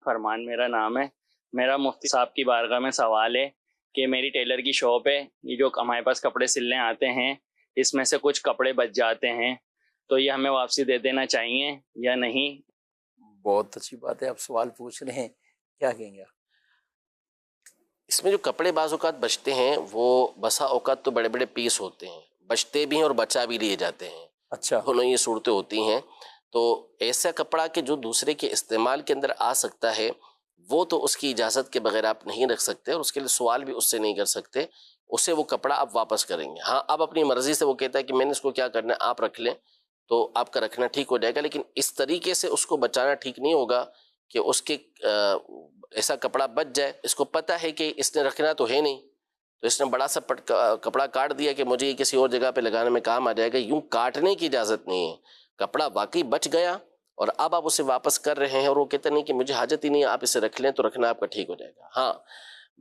فرمان میرا نام ہے. میرا مفتی صاحب کی بارگاہ میں سوال ہے کہ میری ٹیلر کی شاپ ہے, یہ جو ہمارے پاس کپڑے سلنے آتے ہیں اس میں سے کچھ کپڑے بچ جاتے ہیں, تو یہ ہمیں واپسی دے دینا چاہیے یا نہیں؟ بہت اچھی بات ہے, آپ سوال پوچھ رہے ہیں, کیا کہیں گے؟ اس میں جو کپڑے بعض اوقات بچتے ہیں وہ بسا اوقات تو بڑے بڑے پیس ہوتے ہیں, بچتے بھی ہیں اور بچا بھی لیے جاتے ہیں. اچھا, دونوں یہ صورتیں ہوتی ہیں. تو ایسا کپڑا کہ جو دوسرے کے استعمال کے اندر آ سکتا ہے وہ تو اس کی اجازت کے بغیر آپ نہیں رکھ سکتے, اور اس کے لیے سوال بھی اس سے نہیں کر سکتے. اسے وہ کپڑا آپ واپس کریں گے. ہاں, آپ اپنی مرضی سے وہ کہتا ہے کہ میں نے اس کو کیا کرنا ہے آپ رکھ لیں, تو آپ کا رکھنا ٹھیک ہو جائے گا. لیکن اس طریقے سے اس کو بچانا ٹھیک نہیں ہوگا کہ اس کے ایسا کپڑا بچ جائے, اس کو پتہ ہے کہ اس نے رکھنا تو ہے نہیں, تو اس نے بڑا سا کپڑا کاٹ دیا کہ مجھے یہ کسی اور جگہ پہ لگانے میں کام آ جائے گا. یوں کاٹنے کی اجازت نہیں ہے. کپڑا واقعی بچ گیا اور اب آپ اسے واپس کر رہے ہیں اور وہ کہتے نہیں کہ مجھے حاجت ہی نہیں ہے, آپ اسے رکھ لیں, تو رکھنا آپ کا ٹھیک ہو جائے گا. ہاں,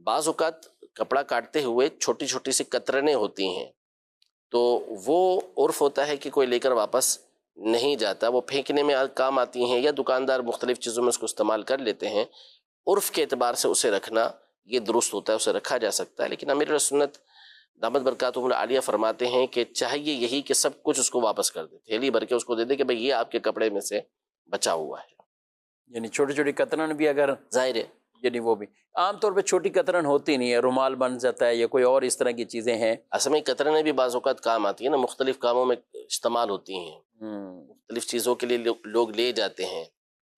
بعض اوقات کپڑا کاٹتے ہوئے چھوٹی چھوٹی سی کترنیں ہوتی ہیں, تو وہ عرف ہوتا ہے کہ کوئی لے کر واپس نہیں جاتا, وہ پھینکنے میں کام آتی ہیں یا دکاندار مختلف چیزوں میں اس کو استعمال کر لیتے ہیں. عرف کے اعتبار سے اسے رکھنا یہ درست ہوتا ہے, اسے رکھا جا سکتا ہے. لیکن امیر سنت دامت برکاتہم العالیہ فرماتے ہیں کہ چاہیے یہی کہ سب کچھ اس کو واپس کر دے, تھیلی بھر کے اس کو دے دے کہ بھئی یہ آپ کے کپڑے میں سے بچا ہوا ہے. یعنی چھوٹی چھوٹی قطرن بھی اگر ظاہر ہے, یعنی وہ بھی عام طور پہ چھوٹی قطرن ہوتی نہیں ہے, رومال بن جاتا ہے یا کوئی اور اس طرح کی چیزیں ہیں. اصل میں قطرنیں بھی بعض اوقات کام آتی ہیں نا, مختلف کاموں میں استعمال ہوتی ہیں, مختلف چیزوں کے لیے لوگ لے جاتے ہیں.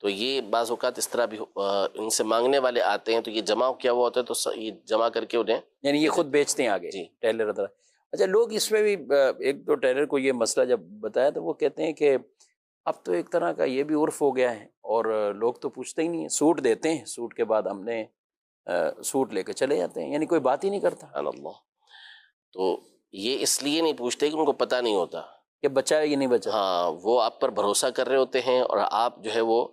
تو یہ بعض اوقات اس طرح بھی ان سے مانگنے والے آتے ہیں, تو یہ جمع کیا ہوا ہوتا ہے, تو یہ جمع کر کے انہیں یعنی یہ خود بیچتے ہیں آگے. جی, ٹیلر طرح. اچھا, لوگ اس میں بھی ایک دو ٹیلر کو یہ مسئلہ جب بتایا تو وہ کہتے ہیں کہ اب تو ایک طرح کا یہ بھی عرف ہو گیا ہے اور لوگ تو پوچھتے ہی نہیں ہیں, سوٹ دیتے ہیں, سوٹ کے بعد ہم نے سوٹ لے کے چلے جاتے ہیں, یعنی کوئی بات ہی نہیں کرتا. سبحان اللہ. تو یہ اس لیے نہیں پوچھتے کہ ان کو پتہ نہیں ہوتا کہ بچا ہے کہ نہیں بچا. ہاں, وہ آپ پر بھروسہ کر رہے ہوتے ہیں اور آپ جو ہے وہ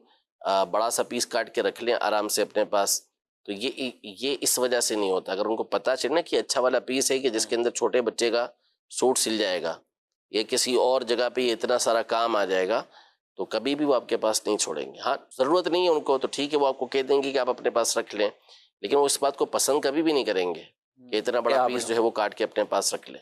بڑا سا پیس کاٹ کے رکھ لیں آرام سے اپنے پاس. تو یہ اس وجہ سے نہیں ہوتا. اگر ان کو پتہ چلے نا کہ اچھا والا پیس ہے کہ جس کے اندر چھوٹے بچے کا سوٹ سل جائے گا یا کسی اور جگہ پہ یہ اتنا سارا کام آ جائے گا, تو کبھی بھی وہ آپ کے پاس نہیں چھوڑیں گے. ہاں, ضرورت نہیں ہے ان کو تو ٹھیک ہے, وہ آپ کو کہہ دیں گے کہ آپ اپنے پاس رکھ لیں, لیکن وہ اس بات کو پسند کبھی بھی نہیں کریں گے کہ اتنا بڑا پیس جو ہے وہ کاٹ کے اپنے پاس رکھ لیں.